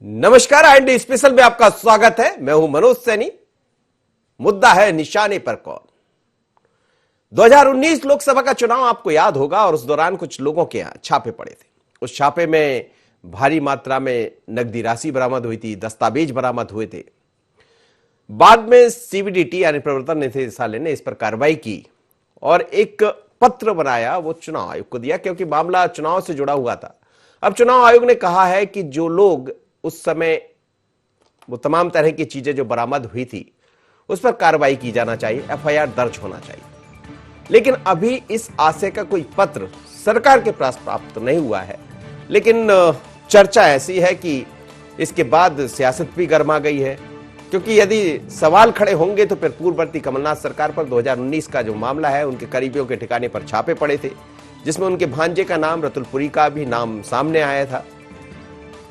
नमस्कार, IND special में आपका स्वागत है। मैं हूं मनोज सैनी। मुद्दा है निशाने पर कौन। 2019 लोकसभा का चुनाव आपको याद होगा और उस दौरान कुछ लोगों के यहां छापे पड़े थे। उस छापे में भारी मात्रा में नकदी राशि बरामद हुई थी, दस्तावेज बरामद हुए थे। बाद में सीबीडीटी यानी प्रवर्तन निदेशालय ने इस पर कार्रवाई की और एक पत्र बनाया, वो चुनाव आयोग को दिया, क्योंकि मामला चुनाव से जुड़ा हुआ था। अब चुनाव आयोग ने कहा है कि जो लोग उस समय वो तमाम तरह की चीजें जो बरामद हुई थी उस पर कार्रवाई की जाना चाहिए, एफआईआर दर्ज होना चाहिए। लेकिन अभी इस आशय का कोई पत्र सरकार के पास प्राप्त नहीं हुआ है। लेकिन चर्चा ऐसी है कि इसके बाद सियासत भी गर्मा गई है, क्योंकि यदि सवाल खड़े होंगे तो फिर पूर्ववर्ती कमलनाथ सरकार पर 2019 का जो मामला है, उनके करीबियों के ठिकाने पर छापे पड़े थे, जिसमें उनके भांजे का नाम, रतुलपुरी का भी नाम सामने आया था।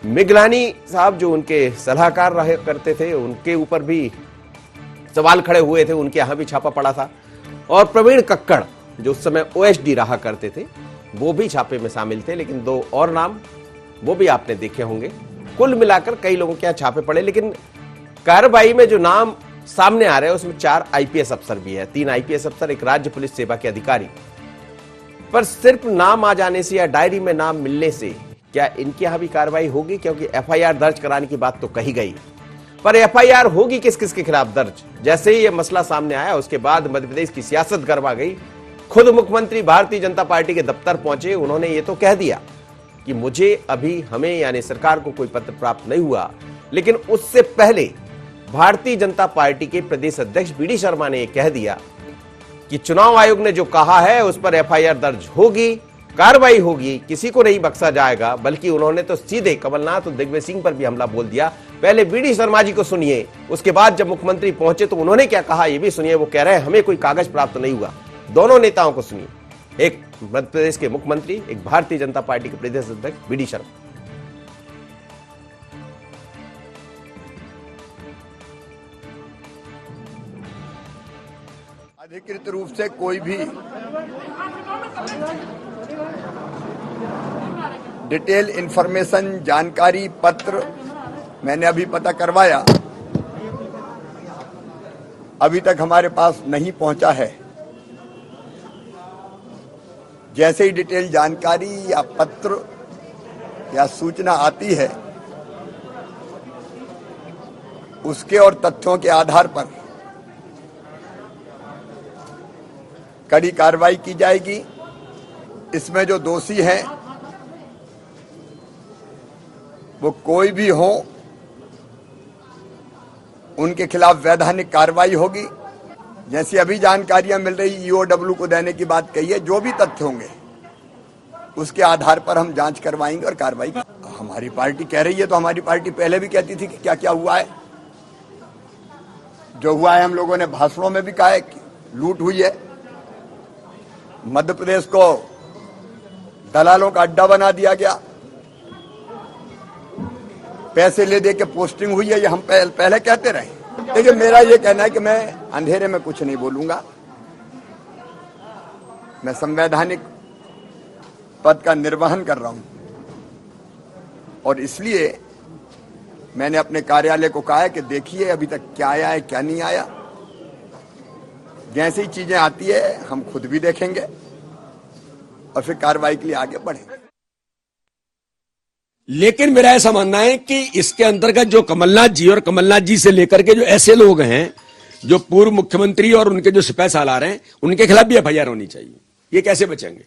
मिगलानी साहब जो उनके सलाहकार रहे करते थे, उनके ऊपर भी सवाल खड़े हुए थे, उनके यहां भी छापा पड़ा था। और प्रवीण कक्कड़ जो उस समय ओएसडी रहा करते थे, वो भी छापे में शामिल थे। लेकिन दो और नाम वो भी आपने देखे होंगे। कुल मिलाकर कई लोगों के यहां छापे पड़े। लेकिन कार्रवाई में जो नाम सामने आ रहे हैं उसमें 4 आईपीएस अफसर भी है, 3 आईपीएस अफसर, एक राज्य पुलिस सेवा के अधिकारी। पर सिर्फ नाम आ जाने से या डायरी में नाम मिलने से क्या इनके यहां भी कार्रवाई होगी? क्योंकि एफआईआर दर्ज कराने की बात तो कही गई, पर एफआईआर होगी किस किस के खिलाफ दर्ज? जैसे ही यह मसला सामने आया उसके बाद मध्य प्रदेश की सियासत गर्मा गई। खुद मुख्यमंत्री भारतीय जनता पार्टी के दफ्तर पहुंचे, उन्होंने ये तो कह दिया कि मुझे अभी, हमें यानी सरकार को कोई पत्र प्राप्त नहीं हुआ। लेकिन उससे पहले भारतीय जनता पार्टी के प्रदेश अध्यक्ष बीडी शर्मा ने यह कह दिया कि चुनाव आयोग ने जो कहा है उस पर एफआईआर दर्ज होगी, कार्रवाई होगी, किसी को नहीं बख्शा जाएगा। बल्कि उन्होंने तो सीधे कमलनाथ और दिग्विजय सिंह पर भी हमला बोल दिया। पहले बीडी शर्मा जी को सुनिए, उसके बाद जब मुख्यमंत्री पहुंचे तो उन्होंने क्या कहा ये भी सुनिए। वो कह रहे हैं हमें कोई कागज प्राप्त नहीं हुआ। दोनों नेताओं को सुनिए, एक मध्य प्रदेश के मुख्यमंत्री, एक भारतीय जनता पार्टी के प्रदेश अध्यक्ष बीडी शर्मा। अधिकृत रूप से कोई भी डिटेल इंफॉर्मेशन, जानकारी पत्र मैंने अभी पता करवाया, अभी तक हमारे पास नहीं पहुंचा है। जैसे ही डिटेल जानकारी या पत्र या सूचना आती है, उसके और तथ्यों के आधार पर कड़ी कार्रवाई की जाएगी। इसमें जो दोषी हैं वो कोई भी हो, उनके खिलाफ वैधानिक कार्रवाई होगी। जैसी अभी जानकारियां मिल रही, ईओडब्ल्यू को देने की बात कही है, जो भी तथ्य होंगे उसके आधार पर हम जांच करवाएंगे और कार्रवाई। हमारी पार्टी कह रही है तो हमारी पार्टी पहले भी कहती थी कि क्या क्या हुआ है। जो हुआ है हम लोगों ने भाषणों में भी कहा है कि लूट हुई है, मध्य प्रदेश को दलालों का अड्डा बना दिया गया, पैसे ले दे के पोस्टिंग हुई है, ये हम पहले कहते रहे। लेकिन मेरा ये कहना है कि मैं अंधेरे में कुछ नहीं बोलूंगा। मैं संवैधानिक पद का निर्वहन कर रहा हूं और इसलिए मैंने अपने कार्यालय को कहा है कि देखिए अभी तक क्या आया है, क्या नहीं आया। जैसी चीजें आती है हम खुद भी देखेंगे और फिर कार्रवाई के लिए आगे बढ़ेंगे। लेकिन मेरा ऐसा मानना है कि इसके अंतर्गत जो कमलनाथ जी और कमलनाथ जी से लेकर के जो ऐसे लोग हैं जो पूर्व मुख्यमंत्री और उनके जो सिपह सालार हैं, उनके खिलाफ भी एफआईआर होनी चाहिए। ये कैसे बचेंगे?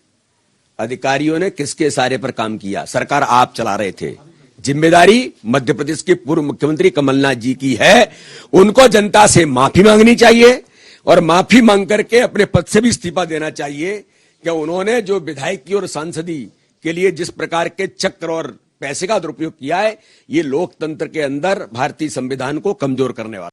अधिकारियों ने किसके इशारे पर काम किया? सरकार आप चला रहे थे। जिम्मेदारी मध्य प्रदेश के पूर्व मुख्यमंत्री कमलनाथ जी की है। उनको जनता से माफी मांगनी चाहिए और माफी मांग करके अपने पद से भी इस्तीफा देना चाहिए कि उन्होंने जो विधायकी और सांसदी के लिए जिस प्रकार के चक्र और पैसे का दुरुपयोग किया है, ये लोकतंत्र के अंदर भारतीय संविधान को कमजोर करने वाला।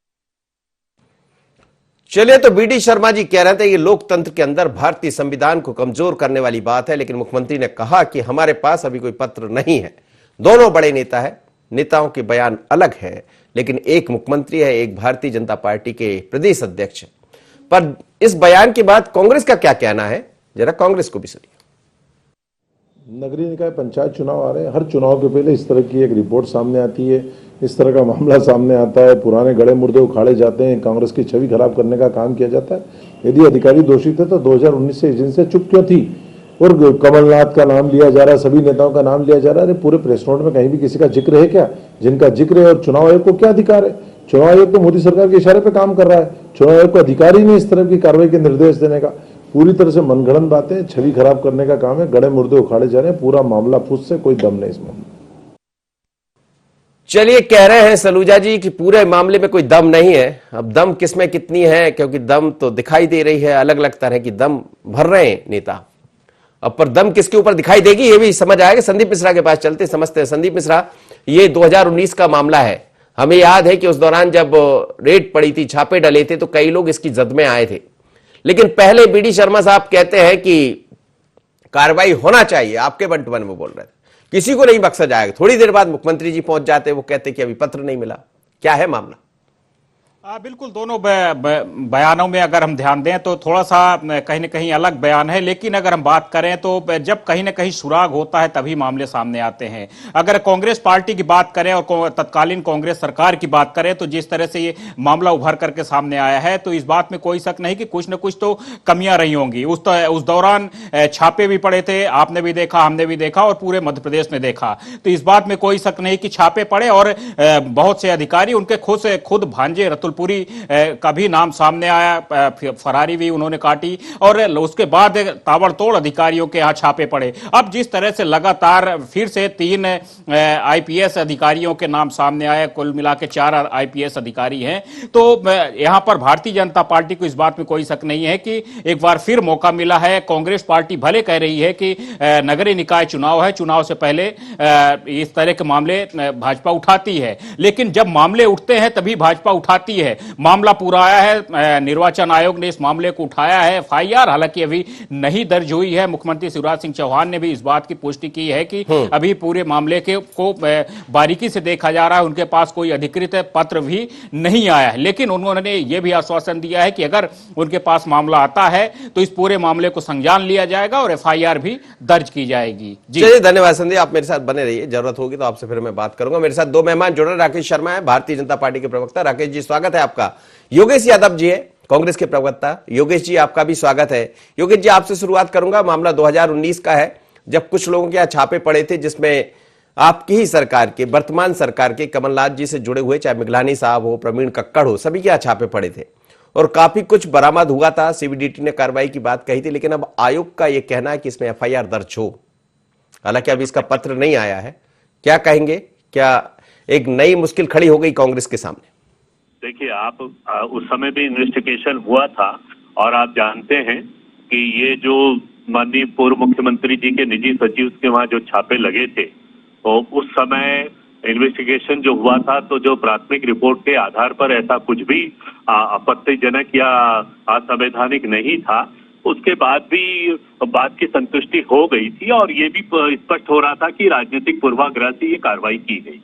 चलिए, तो बीडी शर्मा जी कह रहे थे ये लोकतंत्र के अंदर भारतीय संविधान को कमजोर करने वाली बात है। लेकिन मुख्यमंत्री ने कहा कि हमारे पास अभी कोई पत्र नहीं है। दोनों बड़े नेता है, नेताओं के बयान अलग है, लेकिन एक मुख्यमंत्री है, एक भारतीय जनता पार्टी के प्रदेश अध्यक्ष है। पर इस बयान के बाद कांग्रेस का क्या कहना है, जरा कांग्रेस को भी सुनिए। नगरीय निकाय पंचायत चुनाव आ रहे हैं। हर चुनाव के पहले इस तरह की एक रिपोर्ट सामने आती है, इस तरह का मामला सामने आता है, पुराने गड़े मुर्दे उखाड़े जाते हैं, कांग्रेस की छवि खराब करने का काम किया जाता है। यदि अधिकारी दोषी थे तो 2019 से एजेंसियां चुप क्यों थी? और कमलनाथ का नाम लिया जा रहा है, सभी नेताओं का नाम लिया जा रहा है। अरे पूरे प्रेस नोट में कहीं भी किसी का जिक्र है क्या? जिनका जिक्र है, और चुनाव आयोग को क्या अधिकार है? चुनाव आयोग तो मोदी सरकार के इशारे पर काम कर रहा है। चुनाव आयोग को अधिकार ही नहीं इस तरह की कार्रवाई के निर्देश देने का। पूरी तरह से मनगढ़ंत बातें, छवि खराब करने का काम है, गड़े मुर्दे उखाड़े जा रहे हैं। पूरा मामला फुस से, कोई दम नहीं इसमें। चलिए, कह रहे हैं सलूजा जी कि पूरे मामले में कोई दम नहीं है। अब दम किसमें कितनी है, क्योंकि दम तो दिखाई दे रही है, अलग अलग तरह की दम भर रहे हैं नेता। अब पर दम किसके ऊपर दिखाई देगी ये भी समझ आएगा। संदीप मिश्रा के पास चलते समझते हैं। संदीप मिश्रा, ये 2019 का मामला है। हमें याद है कि उस दौरान जब रेड पड़ी थी, छापे डले थे, तो कई लोग इसकी जद में आए थे। लेकिन पहले बीडी शर्मा साहब कहते हैं कि कार्रवाई होना चाहिए। आपके वन टू वन में बोल रहे थे, किसी को नहीं बख्शा जाएगा। थोड़ी देर बाद मुख्यमंत्री जी पहुंच जाते, वो कहते कि अभी पत्र नहीं मिला। क्या है मामला? बिल्कुल, दोनों बयानों में अगर हम ध्यान दें तो थोड़ा सा कहीं ना कहीं अलग बयान है। लेकिन अगर हम बात करें तो जब कहीं ना कहीं सुराग होता है तभी मामले सामने आते हैं। अगर कांग्रेस पार्टी की बात करें और तत्कालीन कांग्रेस सरकार की बात करें तो जिस तरह से ये मामला उभर करके सामने आया है, तो इस बात में कोई शक नहीं कि कुछ न कुछ तो कमियां रही होंगी। उस दौरान छापे भी पड़े थे, आपने भी देखा, हमने भी देखा और पूरे मध्य प्रदेश ने देखा। तो इस बात में कोई शक नहीं कि छापे पड़े और बहुत से अधिकारी, उनके खुद भांजे रतुल पुरी का भी नाम सामने आया। फरारी भी उन्होंने काटी और उसके बाद ताबड़तोड़ अधिकारियों के यहां छापे पड़े। अब जिस तरह से लगातार फिर से 3 आईपीएस अधिकारियों के नाम सामने आए, कुल मिला के 4 आईपीएस अधिकारी हैं, तो यहां पर भारतीय जनता पार्टी को इस बात में कोई शक नहीं है कि एक बार फिर मौका मिला है। कांग्रेस पार्टी भले कह रही है कि नगरीय निकाय चुनाव है, चुनाव से पहले इस तरह के मामले भाजपा उठाती है, लेकिन जब मामले उठते हैं तभी भाजपा उठाती है। मामला पूरा आया है, निर्वाचन आयोग ने इस मामले को उठाया है। एफआईआर हालांकि अभी नहीं दर्ज हुई है। मुख्यमंत्री शिवराज सिंह चौहान ने भी इस बात की पुष्टि की है कि अभी पूरे मामले को बारीकी से देखा जा रहा है। उनके पास कोई अधिकृत पत्र भी नहीं आया है, लेकिन उन्होंने यह भी आश्वासन दिया है कि अगर उनके पास मामला आता है तो इस पूरे मामले को संज्ञान लिया जाएगा और एफआईआर भी दर्ज की जाएगी। जी चलिए, धन्यवाद संदीप, आप मेरे साथ बने रहिए। जरूरत होगी तो आपसे फिर मैं बात करूंगा। मेरे साथ 2 मेहमान जुड़े। राकेश शर्मा है, भारतीय जनता पार्टी के प्रवक्ता। राकेश जी, स्वागत है आपका। योगेश यादव जी है, कांग्रेस के प्रवक्ता। योगेश जी, आपका भी स्वागत है। योगेश जी, आपसे शुरुआत करूंगा। मामला 2019 का है, जब कुछ लोगों के यहां छापे पड़े थे, जिसमें आपकी ही सरकार के, वर्तमान सरकार के कमलनाथ जी से जुड़े हुए, चाहे मिगलानी साहब हो, प्रवीण कक्कड़ हो, सभी के यहां छापे पड़े थे और काफी कुछ बरामद हुआ था। सीबीडीटी ने कार्रवाई की बात कही थी, लेकिन अब आयोग का यह कहना है कि इसमें एफआईआर दर्ज हो। हालांकि अभी इसका पत्र नहीं आया है। क्या कहेंगे? क्या एक नई मुश्किल खड़ी हो गई कांग्रेस के सामने? देखिए, आप उस समय भी इन्वेस्टिगेशन हुआ था और आप जानते हैं कि ये जो माननीय पूर्व मुख्यमंत्री जी के निजी सचिव के वहां जो छापे लगे थे, तो उस समय इन्वेस्टिगेशन जो हुआ था, तो जो प्राथमिक रिपोर्ट के आधार पर ऐसा कुछ भी आपत्तिजनक या असंवैधानिक नहीं था। उसके बाद भी बात की संतुष्टि हो गई थी और ये भी स्पष्ट हो रहा था कि राजनीतिक पूर्वाग्रह से ये कार्रवाई की गई।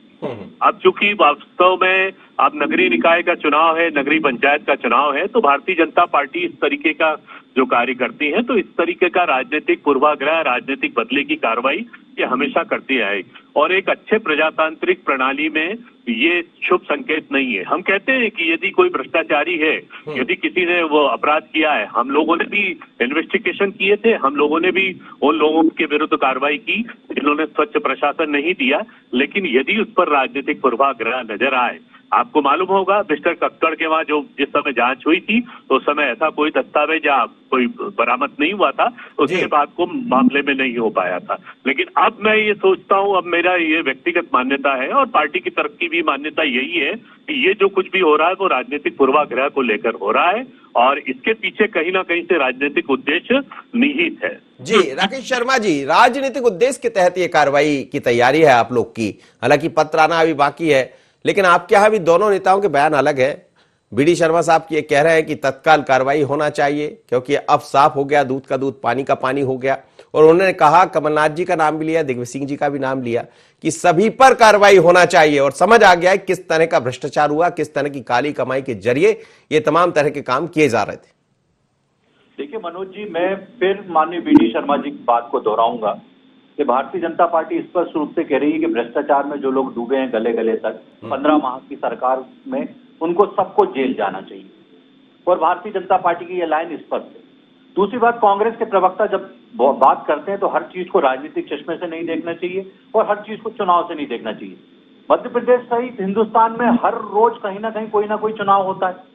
अब चूंकि वास्तव में अब नगरीय निकाय का चुनाव है, नगरीय पंचायत का चुनाव है, तो भारतीय जनता पार्टी इस तरीके का जो कार्य करती है, तो इस तरीके का राजनीतिक पूर्वाग्रह, राजनीतिक बदले की कार्रवाई ये हमेशा करती आएगी और एक अच्छे प्रजातांत्रिक प्रणाली में ये शुभ संकेत नहीं है। हम कहते हैं कि यदि कोई भ्रष्टाचारी है, यदि किसी ने वो अपराध किया है, हम लोगों ने भी इन्वेस्टिगेशन किए थे, हम लोगों ने भी उन लोगों के विरुद्ध कार्रवाई की जिन्होंने स्वच्छ प्रशासन नहीं दिया। लेकिन यदि उस पर राजनीतिक पूर्वाग्रह नजर आए, आपको मालूम होगा मिस्टर कक्कड़ के वहां जो जिस समय जांच हुई थी, तो उस समय ऐसा कोई दस्तावेज या कोई बरामद नहीं हुआ था, उसके बाद को मामले में नहीं हो पाया था। लेकिन अब मैं ये सोचता हूं, अब मेरा ये व्यक्तिगत मान्यता है और पार्टी की तरफ की भी मान्यता यही है कि ये जो कुछ भी हो रहा है वो राजनीतिक पूर्वाग्रह को लेकर हो रहा है और इसके पीछे कहीं ना कहीं से राजनीतिक उद्देश्य निहित है। जी राकेश शर्मा जी, राजनीतिक उद्देश्य के तहत ये कार्रवाई की तैयारी है आप लोग की। हालांकि पत्र आना अभी बाकी है, लेकिन आपके यहां भी दोनों नेताओं के बयान अलग है। बीडी शर्मा साहब ये कह रहे हैं कि तत्काल कार्रवाई होना चाहिए क्योंकि अब साफ हो गया, दूध का दूध पानी का पानी हो गया। और उन्होंने कहा, कमलनाथ जी का नाम भी लिया, दिग्विजय सिंह जी का भी नाम लिया, कि सभी पर कार्रवाई होना चाहिए। और समझ आ गया है किस तरह का भ्रष्टाचार हुआ, किस तरह की काली कमाई के जरिए ये तमाम तरह के काम किए जा रहे थे। देखिए मनोज जी, मैं फिर माननीय बीडी शर्मा जी की बात को दोहराऊंगा कि भारतीय जनता पार्टी स्पष्ट रूप से कह रही है कि भ्रष्टाचार में जो लोग डूबे हैं गले गले तक 15 माह की सरकार में, उनको सबको जेल जाना चाहिए, और भारतीय जनता पार्टी की यह लाइन स्पष्ट है। दूसरी बात, कांग्रेस के प्रवक्ता जब बात करते हैं तो हर चीज को राजनीतिक चश्मे से नहीं देखना चाहिए और हर चीज को चुनाव से नहीं देखना चाहिए। मध्य प्रदेश सहित हिंदुस्तान में हर रोज कहीं ना कोई चुनाव होता है।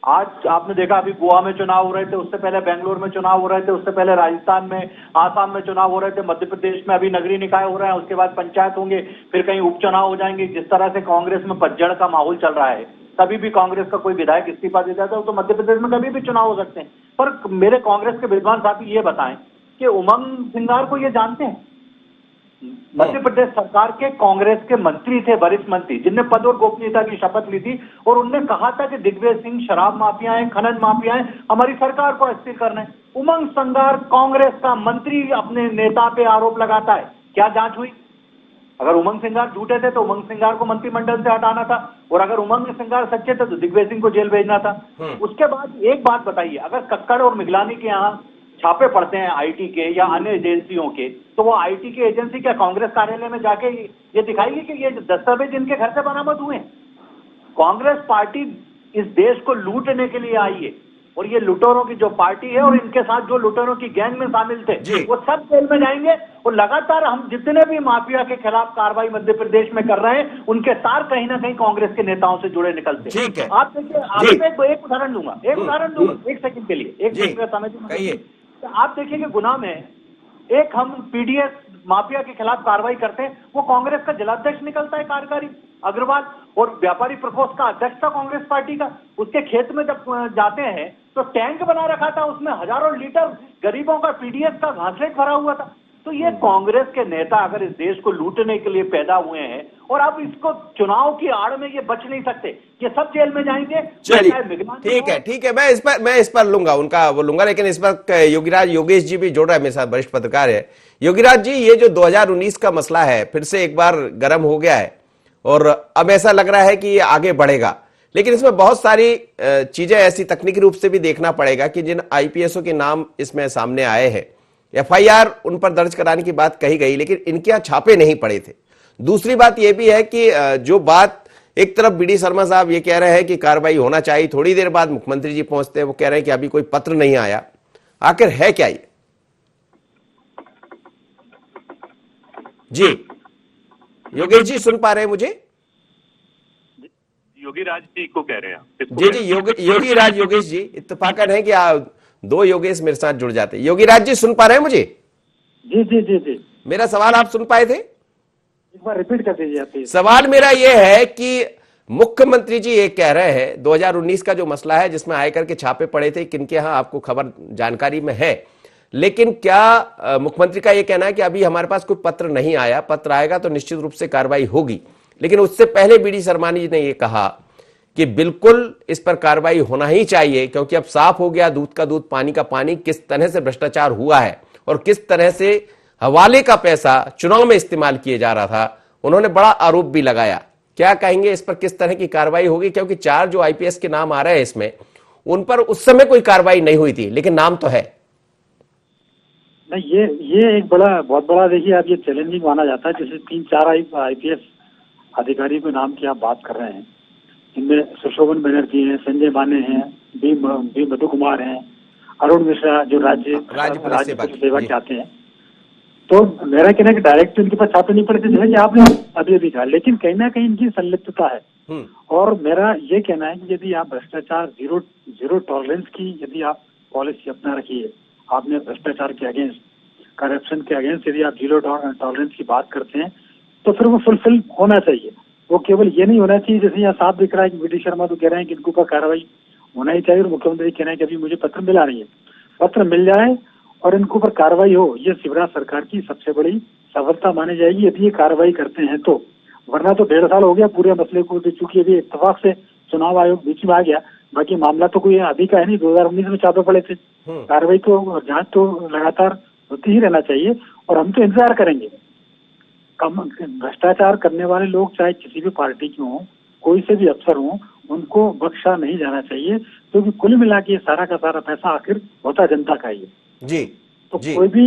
आज आपने देखा अभी गोवा में चुनाव हो रहे थे, उससे पहले बेंगलोर में चुनाव हो रहे थे, उससे पहले राजस्थान में, आसाम में चुनाव हो रहे थे, मध्य प्रदेश में अभी नगरीय निकाय हो रहे हैं, उसके बाद पंचायत होंगे, फिर कहीं उपचुनाव हो जाएंगे। जिस तरह से कांग्रेस में पतझड़ का माहौल चल रहा है, कभी भी कांग्रेस का कोई विधायक इस्तीफा दे जाता है तो मध्य प्रदेश में कभी भी चुनाव हो सकते हैं। पर मेरे कांग्रेस के विद्वान साथी ये बताएं कि उमंग सिंगार को ये जानते हैं? मध्य प्रदेश सरकार के कांग्रेस के मंत्री थे, वरिष्ठ मंत्री, जिनने पद और गोपनीयता की शपथ ली थी, और उनने कहा था कि दिग्विजय सिंह शराब माफिया है, खनन माफिया है, हमारी सरकार को अस्थिर करना है। उमंग सिंगार कांग्रेस का मंत्री अपने नेता पे आरोप लगाता है, क्या जांच हुई? अगर उमंग सिंगार झूठे थे तो उमंग सिंगार को मंत्रिमंडल से हटाना था, और अगर उमंग सिंगार सच्चे थे तो दिग्विजय सिंह को जेल भेजना था। उसके बाद एक बात बताइए, अगर कक्कड़ और मिगलानी के यहाँ छापे पड़ते हैं आईटी के या अन्य एजेंसियों के, तो वो आईटी की एजेंसी क्या कांग्रेस कार्यालय में जाके ये दिखाएगी कि ये दस्तावेज इनके घर से बरामद हुए? कांग्रेस पार्टी इस देश को लूटने के लिए आई है, और ये लुटेरों की जो पार्टी है और इनके साथ जो लुटेरों की गैंग में शामिल थे वो सब जेल में जाएंगे। और लगातार हम जितने भी माफिया के खिलाफ कार्रवाई मध्य प्रदेश में कर रहे हैं, उनके तार कहीं ना कहीं कांग्रेस के नेताओं से जुड़े निकलते हैं। आप देखिए, आपको एक उदाहरण दूंगा, एक सेकंड के लिए, एक सेकंड का समय दीजिए। आप देखिए कि गुना में एक हम पीडीएस माफिया के खिलाफ कार्रवाई करते हैं, वो कांग्रेस का जिलाध्यक्ष निकलता है कार्यकारी अग्रवाल, और व्यापारी प्रकोष्ठ का अध्यक्ष था कांग्रेस पार्टी का। उसके खेत में जब जाते हैं तो टैंक बना रखा था, उसमें हजारों लीटर गरीबों का पीडीएस का घासलेट भरा हुआ था। तो ये कांग्रेस के नेता अगर इस देश को लूटने के लिए पैदा हुए हैं, और अब इसको चुनाव की आड़ में ये बच नहीं सकते, ये सब जेल में जाएंगे। चलिए ठीक है, मैं इस पर लूंगा, उनका वो लूंगा, लेकिन इस पर योगेश जी भी जुड़ रहा है मेरे साथ, वरिष्ठ पत्रकार है। योगीराज जी, ये जो 2019 का मसला है फिर से एक बार गर्म हो गया है और अब ऐसा लग रहा है कि ये आगे बढ़ेगा, लेकिन इसमें बहुत सारी चीजें ऐसी तकनीकी रूप से भी देखना पड़ेगा कि जिन आईपीएसओ के नाम इसमें सामने आए हैं, एफआईआर उन पर दर्ज कराने की बात कही गई, लेकिन इनके यहां छापे नहीं पड़े थे। दूसरी बात यह भी है कि जो बात एक तरफ बीडी शर्मा साहब ये कह रहे हैं कि कार्रवाई होना चाहिए, थोड़ी देर बाद मुख्यमंत्री जी पहुंचते हैं, वो कह रहे हैं कि अभी कोई पत्र नहीं आया। आखिर है क्या ये? जी योगेश जी सुन पा रहे हैं मुझे? योगीराज जी को कह रहे हैं? जी योगीराज, योगेश जी, इत्तेफाकन है कि दो योगेश मेरे साथ जुड़ जाते हैं। योगीराज जी सुन पा रहे हैं मुझे? जी जी जी जी, मेरा सवाल आप सुन पाए थे? एक बार रिपीट कर दीजिए। सवाल मेरा यह है कि मुख्यमंत्री जी ये कह रहे हैं 2019 का जो मसला है जिसमें आयकर के छापे पड़े थे, किनके यहां आपको खबर जानकारी में है, लेकिन क्या मुख्यमंत्री का यह कहना है कि अभी हमारे पास कोई पत्र नहीं आया, पत्र आएगा तो निश्चित रूप से कार्रवाई होगी। लेकिन उससे पहले बीडी शर्मा जी ने यह कहा कि बिल्कुल इस पर कार्रवाई होना ही चाहिए, क्योंकि अब साफ हो गया दूध का दूध पानी का पानी, किस तरह से भ्रष्टाचार हुआ है और किस तरह से हवाले का पैसा चुनाव में इस्तेमाल किया जा रहा था। उन्होंने बड़ा आरोप भी लगाया। क्या कहेंगे इस पर, किस तरह की कार्रवाई होगी? क्योंकि 4 जो आईपीएस के नाम आ रहे हैं इसमें, उन पर उस समय कोई कार्रवाई नहीं हुई थी, लेकिन नाम तो है। नहीं, ये एक बहुत बड़ा देखिए, आप ये चैलेंजिंग माना जाता है। जैसे 3-4 आईपीएस अधिकारी के नाम की आप बात कर रहे हैं, इनमें सुशोभन बनर्जी हैं, संजय माने हैं, बी मधु कुमार हैं, अरुण मिश्रा जो राज्य पुलिस सेवा के आते हैं। तो मेरा कहना है कि डायरेक्ट इनके पास छापे नहीं पड़ते, जैसे कि आपने अभी कहा, लेकिन कहीं ना कहीं इनकी संलिप्तता है। और मेरा ये कहना है कि यदि आप भ्रष्टाचार जीरो टॉलरेंस की यदि आप पॉलिसी अपना रखिए, आपने भ्रष्टाचार के अगेंस्ट, करप्शन के अगेंस्ट यदि आप जीरो टॉलरेंस की बात करते हैं, तो फिर वो फुलफिल होना चाहिए। वो केवल ये नहीं होना चाहिए, जैसे यहाँ साफ दिख रहा है कि बीडी शर्मा तो कह रहे हैं कि इनके ऊपर कार्रवाई होना ही चाहिए, और मुख्यमंत्री कह रहे हैं कि अभी मुझे पत्र मिला नहीं है। पत्र मिल जाए और इनके ऊपर कार्रवाई हो, ये शिवराज सरकार की सबसे बड़ी सफलता मानी जाएगी यदि ये कार्रवाई करते हैं तो। वरना तो 1.5 साल हो गया पूरे मसले को, चूंकि अभी इत्तेफाक से चुनाव आयोग बीच में आ गया, बाकी मामला तो कोई अभी का है नहीं, 2019 में छापे पड़े थे। कार्रवाई तो, जांच तो लगातार होती ही रहना चाहिए, और हम तो इंतजार करेंगे। भ्रष्टाचार करने वाले लोग चाहे किसी भी पार्टी के हों, कोई से भी अफसर हों, उनको बख्शा नहीं जाना चाहिए, क्योंकि कुल मिला के सारा का सारा पैसा आखिर होता जनता का ही है। जी तो जी। कोई भी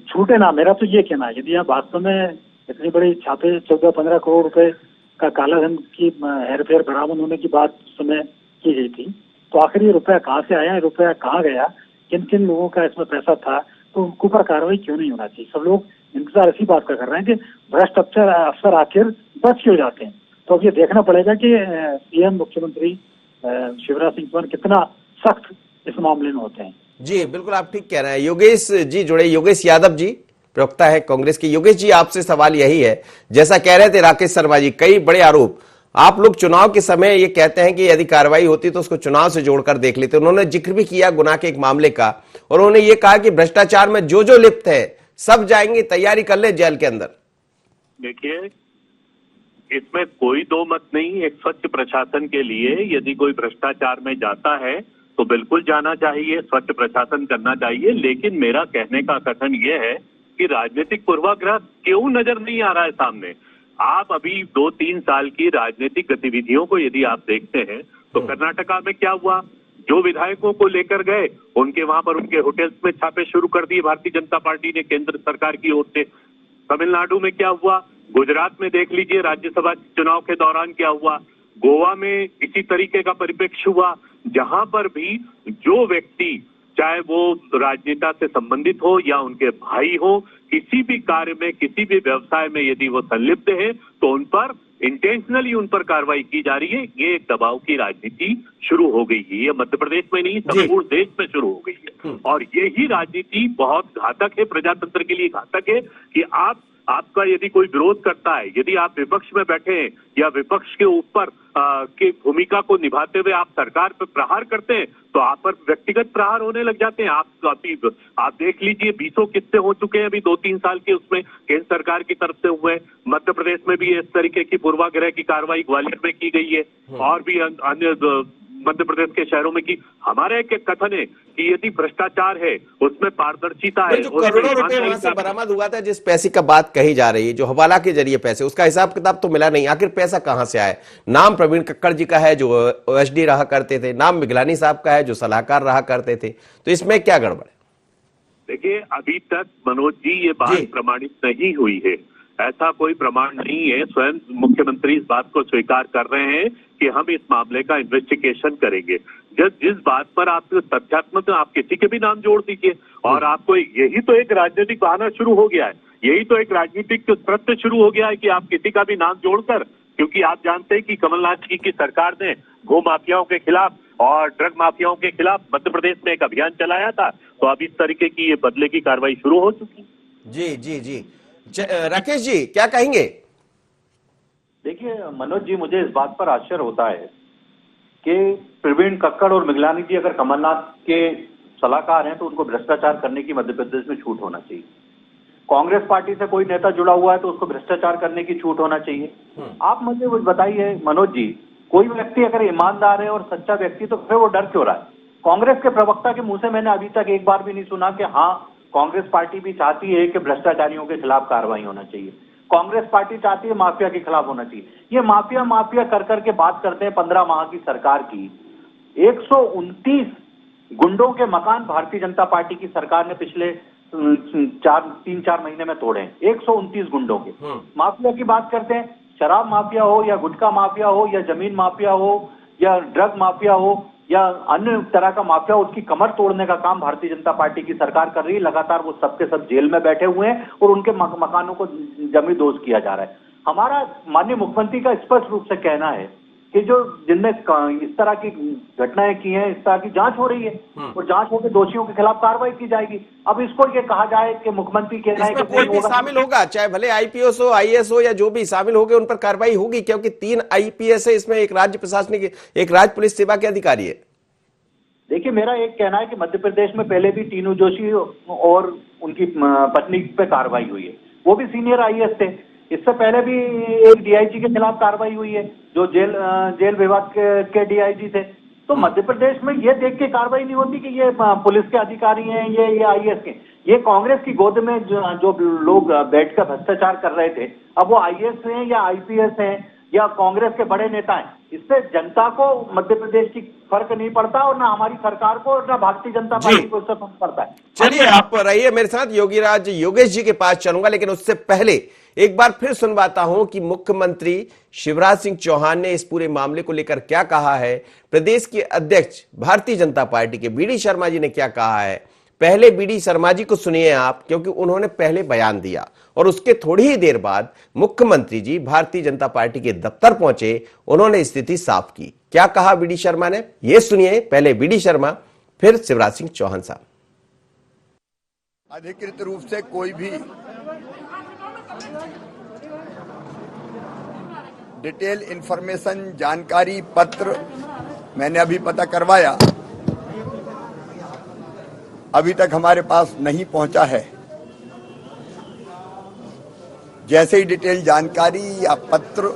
छूटे ना, मेरा तो ये कहना है। यदि यहाँ वास्तव में इतनी बड़ी छापे 14-15 करोड़ रुपए का कालाधन की हेरफेर बरामद होने की बात उस समय की गई थी, तो आखिर ये रुपया कहाँ से आया, रुपया कहाँ गया, किन किन लोगों का इसमें पैसा था, तो उनके ऊपर कार्रवाई क्यों नहीं होना चाहिए? सब लोग इंतजार इसी बात का कर रहे हैं कि भ्रष्ट अफसर आखिर बच क्यों जाते हैं। तो अब ये देखना पड़ेगा कि सीएम मुख्यमंत्री शिवराज सिंह चौहान कितना सख्त इस मामले में होते हैं। जी बिल्कुल, आप ठीक कह रहे हैं। योगेश जी जुड़े, योगेश यादव जी प्रवक्ता है कांग्रेस के। योगेश जी, आपसे सवाल यही है, जैसा कह रहे थे राकेश शर्मा जी, कई बड़े आरोप आप लोग चुनाव के समय ये कहते हैं कि यदि कार्रवाई होती तो उसको चुनाव से जोड़कर देख लेते। उन्होंने जिक्र भी किया गुनाह के एक मामले का, और उन्होंने ये कहा कि भ्रष्टाचार में जो जो लिप्त है सब जाएंगे, तैयारी कर ले जेल के अंदर। देखिए, इसमें कोई दो मत नहीं। एक स्वच्छ प्रशासन के लिए यदि कोई भ्रष्टाचार में जाता है तो बिल्कुल जाना चाहिए, स्वच्छ प्रशासन करना चाहिए। लेकिन मेरा कहने का कथन यह है कि राजनीतिक पूर्वाग्रह क्यों नजर नहीं आ रहा है सामने। आप अभी 2-3 साल की राजनीतिक गतिविधियों को यदि आप देखते हैं तो कर्नाटका में क्या हुआ, जो विधायकों को लेकर गए उनके वहां पर उनके होटल्स में छापे शुरू कर दिए भारतीय जनता पार्टी ने केंद्र सरकार की ओर से। तमिलनाडु में क्या हुआ, गुजरात में देख लीजिए राज्यसभा चुनाव के दौरान क्या हुआ, गोवा में इसी तरीके का परिप्रेक्ष्य हुआ, जहां पर भी जो व्यक्ति चाहे वो राजनेता से संबंधित हो या उनके भाई हो, किसी भी कार्य में किसी भी व्यवसाय में यदि वो संलिप्त है तो उन पर इंटेंशनली उन पर कार्रवाई की जा रही है। ये एक दबाव की राजनीति शुरू हो गई है। ये मध्य प्रदेश में नहीं, संपूर्ण देश में शुरू हो गई है। और यही राजनीति बहुत घातक है, प्रजातंत्र के लिए घातक है कि आपका यदि कोई विरोध करता है, यदि आप विपक्ष में बैठे हैं या विपक्ष के ऊपर की भूमिका को निभाते हुए आप सरकार पर प्रहार करते हैं तो आप पर व्यक्तिगत प्रहार होने लग जाते हैं। आप देख लीजिए 20 किस्से हो चुके हैं अभी 2-3 साल के, उसमें केंद्र सरकार की तरफ से हुए। मध्य प्रदेश में भी इस तरीके की पूर्वाग्रह की कार्रवाई ग्वालियर में की गई है और भी अन्य मध्य प्रदेश के शहरों में की। हमारा एक कथन है कि यदि भ्रष्टाचार है उसमें पारदर्शिता है। जो करोड़ों रुपए वहां से बरामद हुआ था, जिस पैसे का बात कही जा रही है, जो हवाला के जरिए पैसे, उसका हिसाब किताब तो मिला नहीं। आखिर पैसा कहां से आया? नाम प्रवीण कक्कड़ जी का है जो ओएसडी रहा करते थे, नाम मिगलानी साहब का है जो सलाहकार रहा करते थे, तो इसमें क्या गड़बड़ है? देखिए, अभी तक मनोज जी ये बात प्रमाणित नहीं हुई है, ऐसा कोई प्रमाण नहीं है। स्वयं मुख्यमंत्री इस बात को स्वीकार कर रहे हैं कि हम इस मामले का इन्वेस्टिगेशन करेंगे। जिस बात पर आप तथ्यात्मक, आप किसी के भी नाम जोड़ दीजिए और आपको यही तो एक राजनीतिक बहाना शुरू हो गया है, यही तो एक राजनीतिक सत्र शुरू हो गया है कि आप किसी का भी नाम जोड़कर, क्योंकि आप जानते हैं कि कमलनाथ जी की सरकार ने गो माफियाओं के खिलाफ और ड्रग माफियाओं के खिलाफ मध्य प्रदेश में एक अभियान चलाया था, तो अब इस तरीके की ये बदले की कार्रवाई शुरू हो चुकी। जी जी जी, राकेश जी क्या कहेंगे? देखिए मनोज जी, मुझे इस बात पर आश्चर्य होता है कि प्रवीण कक्कड़ और मिगलानी जी अगर कमलनाथ के सलाहकार हैं तो उनको भ्रष्टाचार करने की मध्य प्रदेश में छूट होना चाहिए। कांग्रेस पार्टी से कोई नेता जुड़ा हुआ है तो उसको भ्रष्टाचार करने की छूट होना चाहिए। आप मुझे बताइए मनोज जी, कोई व्यक्ति अगर ईमानदार है और सच्चा व्यक्ति तो फिर वो डर क्यों रहा है? कांग्रेस के प्रवक्ता के मुंह से मैंने अभी तक एक बार भी नहीं सुना कि हाँ कांग्रेस पार्टी भी चाहती है कि भ्रष्टाचारियों के खिलाफ कार्रवाई होना चाहिए, कांग्रेस पार्टी चाहती है माफिया के खिलाफ होना चाहिए। ये माफिया कर करके बात करते हैं 15 माह की सरकार की। 129 गुंडों के मकान भारतीय जनता पार्टी की सरकार ने पिछले 3-4 महीने में तोड़े हैं। 129 गुंडों के। माफिया की बात करते हैं, शराब माफिया हो या गुटखा माफिया हो या जमीन माफिया हो या ड्रग माफिया हो या अन्य तरह का माफिया, उसकी कमर तोड़ने का काम भारतीय जनता पार्टी की सरकार कर रही है। लगातार वो सबके सब जेल में बैठे हुए हैं और उनके मकानों को जमींदोज किया जा रहा है। हमारा माननीय मुख्यमंत्री का स्पष्ट रूप से कहना है कि जो जिनने इस तरह की घटनाएं की हैं, इस तरह की जांच हो रही है और जांच होकर दोषियों के खिलाफ कार्रवाई की जाएगी। अब इसको ये कहा जाए कि मुख्यमंत्री कह रहे हैं कि कोई भी शामिल होगा, चाहे भले आईपीएस हो, आईएएस हो या जो भी शामिल होंगे उन पर कार्रवाई होगी, क्योंकि 3 आईपीएस है, इसमें एक राज्य प्रशासनिक, एक राज्य पुलिस सेवा के अधिकारी है। देखिए, मेरा एक कहना है कि मध्य प्रदेश में पहले भी टीनू जोशी और उनकी पत्नी पे कार्रवाई हुई है, वो भी सीनियर आईएएस थे। इससे पहले भी एक डीआईजी के खिलाफ कार्रवाई हुई है जो जेल विभाग के डीआईजी थे। तो मध्य प्रदेश में ये देख के कार्रवाई नहीं होती कि ये पुलिस के अधिकारी हैं, ये आईएएस के। ये कांग्रेस की गोद में जो लोग बैठकर भ्रष्टाचार कर रहे थे, अब वो आईएएस हैं या आईपीएस हैं या कांग्रेस के बड़े नेता हैं, इससे जनता को मध्य प्रदेश की फर्क नहीं पड़ता और ना हमारी सरकार को और ना भारतीय जनता पार्टी को इससे फर्क पड़ता है। चलिए आप रहिए मेरे साथ, योगेश जी के पास चलूंगा, लेकिन उससे पहले एक बार फिर सुनवाता हूं कि मुख्यमंत्री शिवराज सिंह चौहान ने इस पूरे मामले को लेकर क्या कहा है, प्रदेश के अध्यक्ष भारतीय जनता पार्टी के बीडी शर्मा जी ने क्या कहा है। पहले बीडी शर्मा जी को सुनिए आप, क्योंकि उन्होंने पहले बयान दिया और उसके थोड़ी ही देर बाद मुख्यमंत्री जी भारतीय जनता पार्टी के दफ्तर पहुंचे, उन्होंने स्थिति साफ की। क्या कहा बीडी शर्मा ने, यह सुनिए। पहले बीडी शर्मा, फिर शिवराज सिंह चौहान साहब। अधिकृत रूप से कोई भी डिटेल इंफॉर्मेशन, जानकारी पत्र मैंने अभी पता करवाया, अभी तक हमारे पास नहीं पहुंचा है। जैसे ही डिटेल जानकारी या पत्र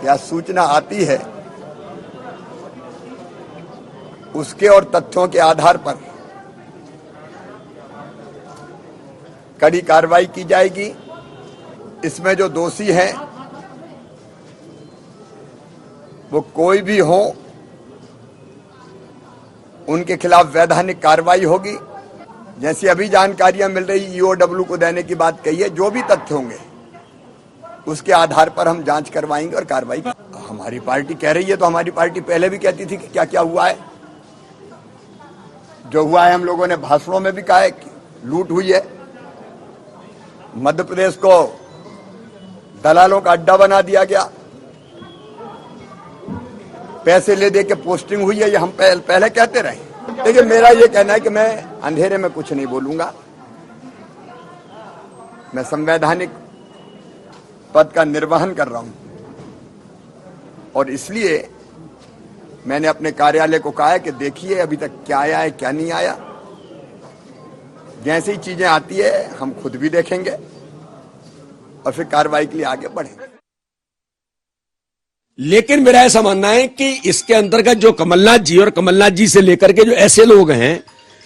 या सूचना आती है, उसके और तथ्यों के आधार पर कड़ी कार्रवाई की जाएगी। इसमें जो दोषी हैं वो कोई भी हो, उनके खिलाफ वैधानिक कार्रवाई होगी। जैसी अभी जानकारियां मिल रही ईओडब्ल्यू को देने की बात कही है, जो भी तथ्य होंगे उसके आधार पर हम जांच करवाएंगे और कार्रवाई। हमारी पार्टी कह रही है तो हमारी पार्टी पहले भी कहती थी कि क्या क्या हुआ है। जो हुआ है हम लोगों ने भाषणों में भी कहा है कि लूट हुई है, मध्य प्रदेश को दलालों का अड्डा बना दिया गया, पैसे ले दे के पोस्टिंग हुई है, ये हम पहले कहते रहे। देखिए मेरा ये कहना है कि मैं अंधेरे में कुछ नहीं बोलूंगा। मैं संवैधानिक पद का निर्वहन कर रहा हूं और इसलिए मैंने अपने कार्यालय को कहा है कि देखिए अभी तक क्या आया है क्या नहीं आया। जैसी चीजें आती है हम खुद भी देखेंगे और फिर कार्रवाई के लिए आगे बढ़ेंगे। लेकिन मेरा ऐसा मानना है कि इसके अंतर्गत जो कमलनाथ जी और कमलनाथ जी से लेकर के जो ऐसे लोग हैं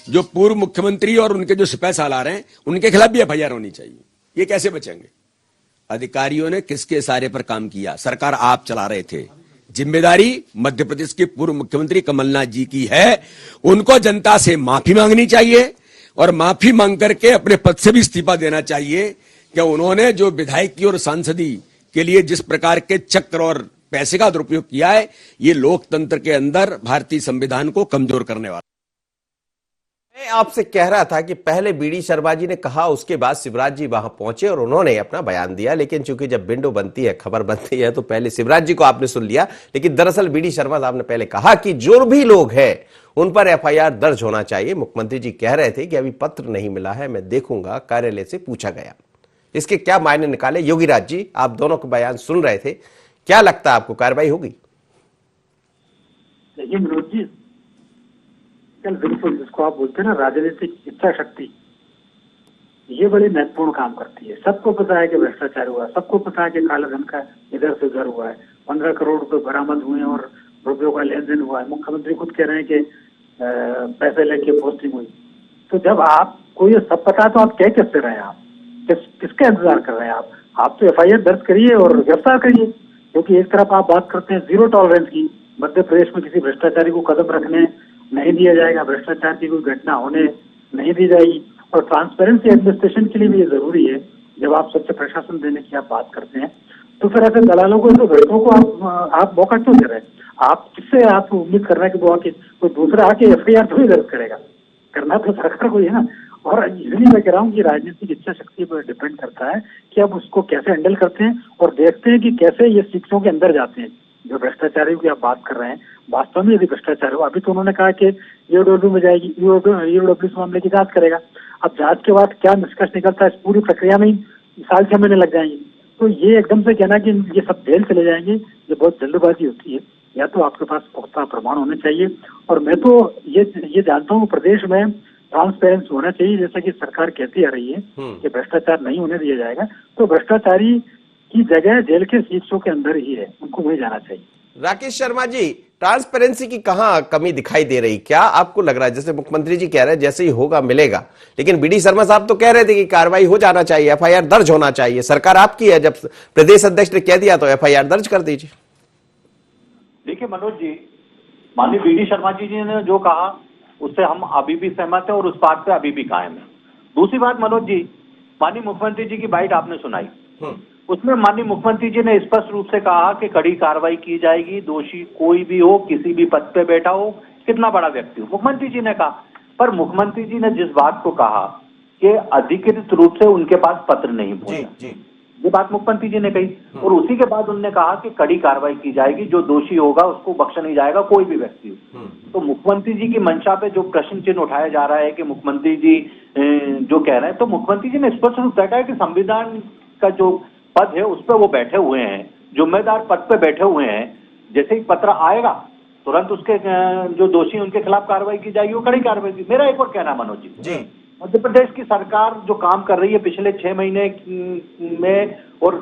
जो पूर्व मुख्यमंत्री और उनके जो सिपह सालार हैं, उनके खिलाफ भी एफआईआर होनी चाहिए। ये कैसे बचेंगे? अधिकारियों ने किसके इशारे पर काम किया? सरकार आप चला रहे थे। जिम्मेदारी मध्य प्रदेश के पूर्व मुख्यमंत्री कमलनाथ जी की है। उनको जनता से माफी मांगनी चाहिए और माफी मांग करके अपने पद से भी इस्तीफा देना चाहिए कि उन्होंने जो विधायकी और सांसदी के लिए जिस प्रकार के चक्र और पैसे का दुरुपयोग किया है, ये लोकतंत्र के अंदर भारतीय संविधान को कमजोर करने वाला। मैं आपसे कह रहा था कि पहले बीडी शर्मा जी ने कहा, उसके बाद शिवराज जी वहां पहुंचे और उन्होंने अपना बयान दिया। लेकिन चूंकि जब विंडो बनती है, खबर बनती है, तो पहले शिवराज जी को आपने सुन लिया। लेकिन दरअसल बीडी शर्मा साहब ने पहले कहा कि जो भी लोग हैं उन पर एफआईआर दर्ज होना चाहिए। मुख्यमंत्री जी कह रहे थे कि अभी पत्र नहीं मिला है, मैं देखूंगा, कार्यालय से पूछा गया। इसके क्या मायने निकाले? योगीराज जी, आप दोनों का बयान सुन रहे थे, क्या लगता है आपको कार्रवाई होगी? देखिए मनोज जी, कल बिल्कुल जिसको आप बोलते हैं ना राजनीतिक इच्छा शक्ति, ये बड़ी महत्वपूर्ण काम करती है। सबको पता है कि भ्रष्टाचार हुआ, सबको पता है कि काला धन का इधर से उधर हुआ है, 15 करोड़ रुपए बरामद हुए और रुपयों का लेन देन हुआ है। मुख्यमंत्री खुद कह रहे हैं कि पैसे लेके पोस्टिंग हुई। तो जब आपको ये सब पता है तो आप कह किससे रहे हैं? आप किसका इंतजार कर रहे हैं? आप तो एफआईआर दर्ज करिए और गिरफ्तार करिए। क्योंकि एक तरफ आप बात करते हैं जीरो टॉलरेंस की, मध्य प्रदेश में किसी भ्रष्टाचारी को कदम रखने नहीं दिया जाएगा, भ्रष्टाचार की कोई घटना होने नहीं दी जाएगी। और ट्रांसपेरेंसी एडमिनिस्ट्रेशन के लिए भी ये जरूरी है। जब आप स्वच्छ प्रशासन देने की आप बात करते हैं तो फिर ऐसे दलालों को, तो भ्रष्टों को आप मौका क्यों दे रहे हैं? आप किससे आप उम्मीद कर रहे हैं कि वो आके कोई दूसरा आके एफआईआर थोड़ी दर्ज करेगा? करना तो सरकार को ही है ना। और इसलिए मैं कह रहा हूँ कि राजनीतिक इच्छा शक्ति पर डिपेंड करता है कि आप उसको कैसे हैंडल करते हैं और देखते हैं कि कैसे ये शिक्षकों के अंदर जाते हैं। जो भ्रष्टाचारियों की आप बात कर रहे हैं, वास्तव में यदि भ्रष्टाचार हो, अभी तो उन्होंने कहा कि ईओडब्ल्यू में जाएगी, ईओडब्ल्यू इस मामले की जांच करेगा। अब जांच के बाद क्या निष्कर्ष निकलता है, इस पूरी प्रक्रिया में ही 6 महीने लग जाएंगे। तो ये एकदम से कहना कि ये सब जेल चले जाएंगे, ये बहुत जल्दबाजी होती है। या तो आपके पास पुख्ता प्रमाण होने चाहिए। और मैं तो ये जानता हूँ प्रदेश में ट्रांसपेरेंसी होना चाहिए, जैसा कि सरकार कहती आ रही है कि भ्रष्टाचार नहीं होने दिया जाएगा। तो भ्रष्टाचारी की जगह जेल के शीर्षों के अंदर ही है, उनको वही जाना चाहिए। राकेश शर्मा जी, ट्रांसपेरेंसी की कहां कमी दिखाई दे रही? क्या आपको लग रहा है, जैसे मुख्यमंत्री जी कह रहे हैं जैसे ही होगा मिलेगा, लेकिन बीडी शर्मा साहब तो कह रहे थे कि कार्रवाई हो जाना चाहिए, एफआईआर दर्ज होना चाहिए। सरकार आपकी है, जब प्रदेश अध्यक्ष ने कह दिया तो एफआईआर दर्ज कर दीजिए। देखिए मनोज जी, माननीय बीडी शर्मा जी ने जो कहा उससे हम अभी भी सहमत हैं और उस बात पे अभी भी कायम है। दूसरी बात मनोज जी, माननीय मुख्यमंत्री जी की बाइट आपने सुनाई, उसमें माननीय मुख्यमंत्री जी ने स्पष्ट रूप से कहा कि कड़ी कार्रवाई की जाएगी, दोषी कोई भी हो, किसी भी पद पे बैठा हो, कितना बड़ा व्यक्ति हो, मुख्यमंत्री जी ने कहा। पर मुख्यमंत्री जी ने जिस बात को कहा कि अधिकृत रूप से उनके पास पत्र नहीं पहुंचा, ये बात मुख्यमंत्री जी ने कही, और उसी के बाद उन्होंने कहा कि कड़ी कार्रवाई की जाएगी, जो दोषी होगा उसको बख्शा नहीं जाएगा, कोई भी व्यक्ति हो। तो मुख्यमंत्री जी की मंशा पे जो प्रश्न चिन्ह उठाया जा रहा है कि मुख्यमंत्री जी जो कह रहे हैं, तो मुख्यमंत्री जी ने स्पष्ट रूप से कहा है कि संविधान का जो पद है उस पर वो बैठे हुए हैं, जिम्मेदार पद पे बैठे हुए हैं। जैसे ही पत्र आएगा तुरंत उसके जो दोषी उनके खिलाफ कार्रवाई की जाएगी, वो कड़ी कार्रवाई की। मेरा एक और कहना है मनोज जी, मध्य प्रदेश की सरकार जो काम कर रही है पिछले 6 महीने में, और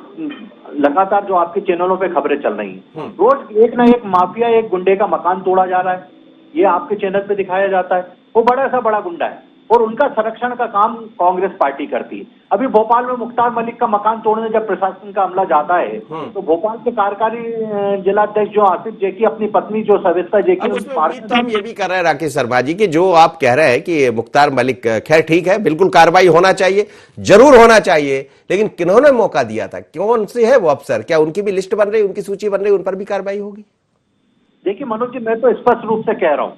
लगातार जो आपके चैनलों पे खबरें चल रही हैं, रोज एक ना एक माफिया, एक गुंडे का मकान तोड़ा जा रहा है, ये आपके चैनल पे दिखाया जाता है। वो बड़ा सा बड़ा गुंडा है और उनका संरक्षण का काम कांग्रेस पार्टी करती है। अभी भोपाल में मुख्तार मलिक का मकान तोड़ने जब प्रशासन का अमला जाता है, तो भोपाल के कार्यकारी जिलाध्यक्ष जो आसिफ जेकी, अपनी पत्नी जो सविता जेकी, तो हम ये भी कर रहे हैं राकेश शर्मा जी कि जो आप कह रहे हैं कि मुख्तार मलिक, खैर ठीक है, बिल्कुल कार्रवाई होना चाहिए, जरूर होना चाहिए, लेकिन किन्होंने मौका दिया था, कौन से है वो अफसर? क्या उनकी भी लिस्ट बन रही, उनकी सूची बन रही, उन पर भी कार्रवाई होगी? देखिए मनोज जी, मैं तो स्पष्ट रूप से कह रहा हूँ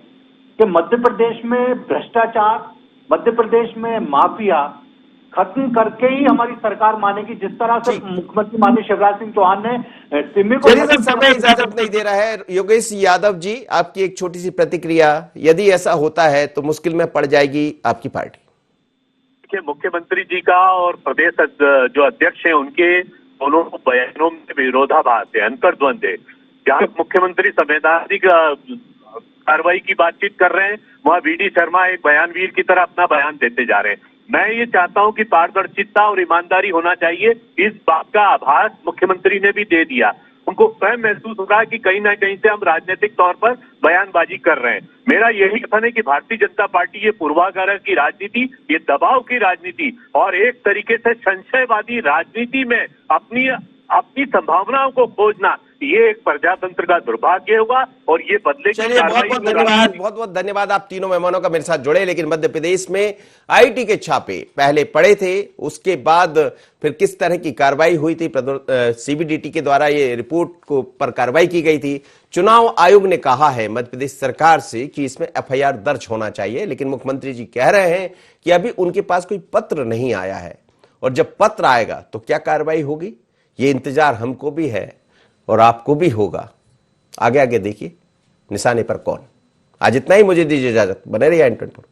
कि मध्य प्रदेश में भ्रष्टाचार, मध्य प्रदेश में माफिया खत्म करके ही हमारी सरकार मानेगी। जिस तरह से मुख्यमंत्री माननीय शिवराज सिंह चौहान ने सिमी को समय इजाजत नहीं दे रहा है। योगेश यादव जी, आपकी एक छोटी सी प्रतिक्रिया, यदि ऐसा होता है तो मुश्किल में पड़ जाएगी आपकी पार्टी। देखिए, मुख्यमंत्री जी का और प्रदेश जो अध्यक्ष हैं उनके दोनों बयानों में विरोधाभास है, अंतर्द्वंद है। जहाँ मुख्यमंत्री संवैधानिक कार्रवाई की बातचीत कर रहे हैं, वहाँ बीडी शर्मा एक बयानवीर की तरह अपना बयान देते जा रहे हैं। मैं ये चाहता हूं कि पारदर्शिता और ईमानदारी होना चाहिए। इस बात का आभास मुख्यमंत्री ने भी दे दिया। उनको स्वयं महसूस हो रहा है कि कहीं ना कहीं से हम राजनीतिक तौर पर बयानबाजी कर रहे हैं। मेरा यही कथन है कि भारतीय जनता पार्टी ये पूर्वाग्रह की राजनीति, ये दबाव की राजनीति और एक तरीके से संशयवादी राजनीति में अपनी संभावनाओं को खोजना, ये एक प्रजातंत्र का दुर्भाग्य होगा और ये बदले की कार्रवाई। बहुत बहुत धन्यवाद आप तीनों मेहमानों का मेरे साथ जुड़े। लेकिन मध्य प्रदेश में आईटी के छापे पहले पड़े थे, उसके बाद फिर किस तरह की कार्रवाई हुई थी, सीबीडीटी के द्वारा ये रिपोर्ट को पर कार्रवाई की गई थी। चुनाव आयोग ने कहा है मध्य प्रदेश सरकार से कि इसमें एफआईआर दर्ज होना चाहिए, लेकिन मुख्यमंत्री जी कह रहे हैं कि अभी उनके पास कोई पत्र नहीं आया है, और जब पत्र आएगा तो क्या कार्रवाई होगी, ये इंतजार हमको भी है और आपको भी होगा। आगे आगे देखिए निशाने पर कौन। आज इतना ही, मुझे दीजिए इजाजत। बने रहिए N24।